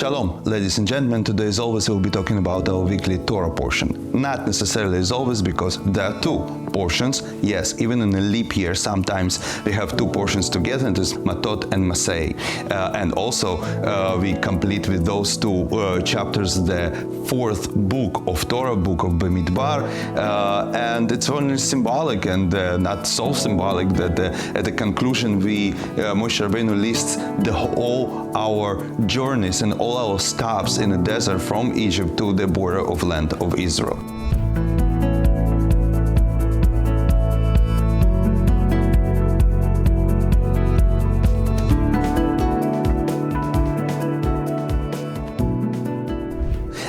Shalom, ladies and gentlemen. Today, as always, we'll be talking about our weekly Torah portion. Not necessarily as always, because there are two portions. Yes, even in a leap year, sometimes we have two portions together, and it's Matot-Masaei. And also, we complete with those two chapters the fourth book of Torah, book of Bamidbar. And it's only symbolic and not so symbolic that at the conclusion, Moshe Rabbeinu lists all our journeys and all our stops in the desert from Egypt to the border of land of Israel.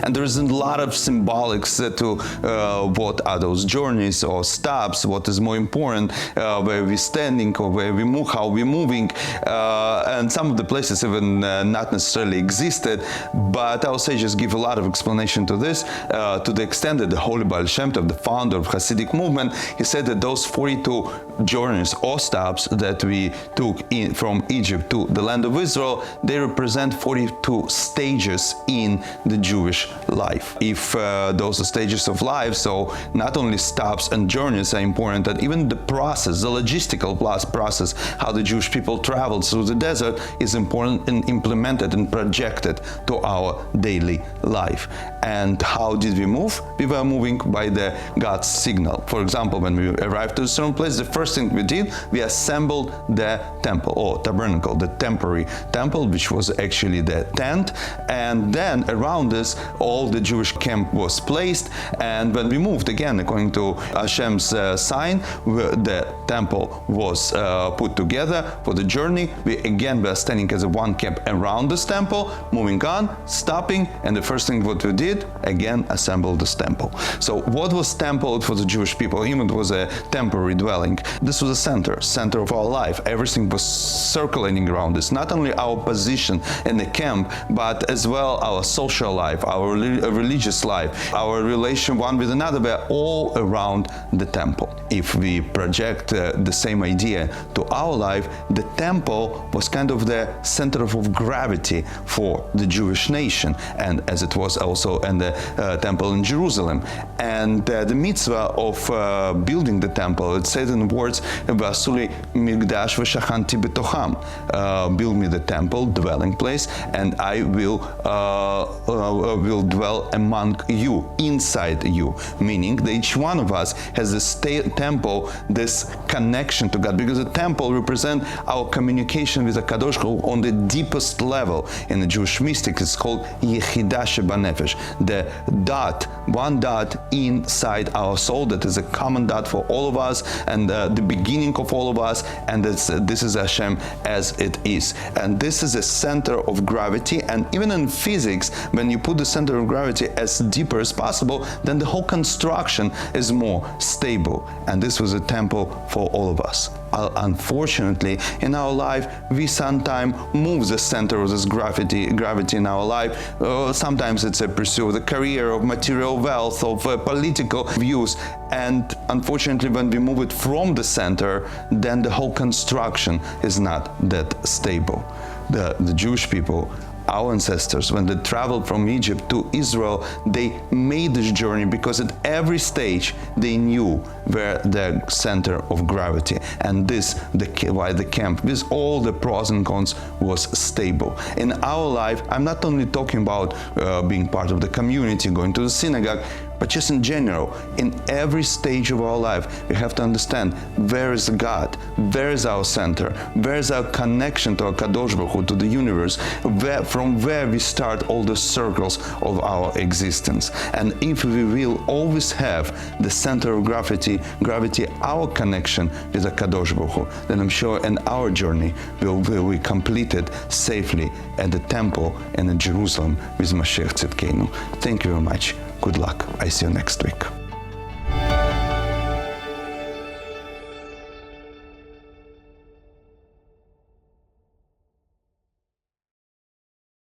And there's a lot of symbolics to what are those journeys or stops, what is more important, where we're standing or where we move, how we're moving. And some of the places even not necessarily existed, but our sages give a lot of explanation to this, to the extent that the Holy Baal Shem Tov, the founder of Hasidic movement, he said that those 42 journeys or stops that we took from Egypt to the land of Israel, they represent 42 stages in the Jewish life. If those are stages of life, so not only stops and journeys are important, but even the process, the logistical process, how the Jewish people traveled through the desert is important and implemented and projected to our daily life. And how did we move? We were moving by the God's signal. For example, when we arrived to a certain place, the first thing we did, we assembled the temple or tabernacle, the temporary temple, which was actually the tent. And then around us, all the Jewish camp was placed. And when we moved, again, according to Hashem's sign, the temple was put together for the journey. We were standing as a one camp around this temple, moving on, stopping, and the first thing what we did, again, assembled this temple. So what was temple for the Jewish people? Even it was a temporary dwelling. This was a center of our life. Everything was circulating around this. Not only our position in the camp, but as well our social life, our religious life, our relation one with another were all around the temple. If we project the same idea to our life, the temple was kind of the center of gravity for the Jewish nation, and as it was also in the temple in Jerusalem. And the mitzvah of building the temple, it says in words, "V'asuli migdash v'shachanti betocham," build me the temple, dwelling place, and I will dwell among you, inside you, meaning that each one of us has this temple, this connection to God, because the temple represents our communication with the Kadosh Baruch Hu on the deepest level. In the Jewish mystics, it's called Yechidah Shebanefesh, the dot, one dot inside our soul that is a common dot for all of us and the beginning of all of us, and this is Hashem as it is. And this is a center of gravity, and even in physics, when you put the center of gravity as deeper as possible, then the whole construction is more stable. And this was a temple for all of us. Unfortunately, in our life, we sometimes move the center of this gravity in our life. Sometimes it's a pursuit of the career, of material wealth, of political views. And unfortunately, when we move it from the center, then the whole construction is not that stable. The Jewish people, our ancestors, when they traveled from Egypt to Israel, they made this journey because at every stage they knew where the center of gravity, and why the camp, with all the pros and cons, was stable. In our life, I'm not only talking about being part of the community, going to the synagogue, but just in general, in every stage of our life, we have to understand where is God, where is our center, where is our connection to our Kadosh Baruch Hu, to the universe, from where we start all the circles of our existence. And if we will always have the center of gravity, our connection with the Kadosh Baruch Hu, then I'm sure in our journey will be completed safely at the temple and in Jerusalem with Mashiach Tzidkenu. Thank you very much. Good luck. I see you next week.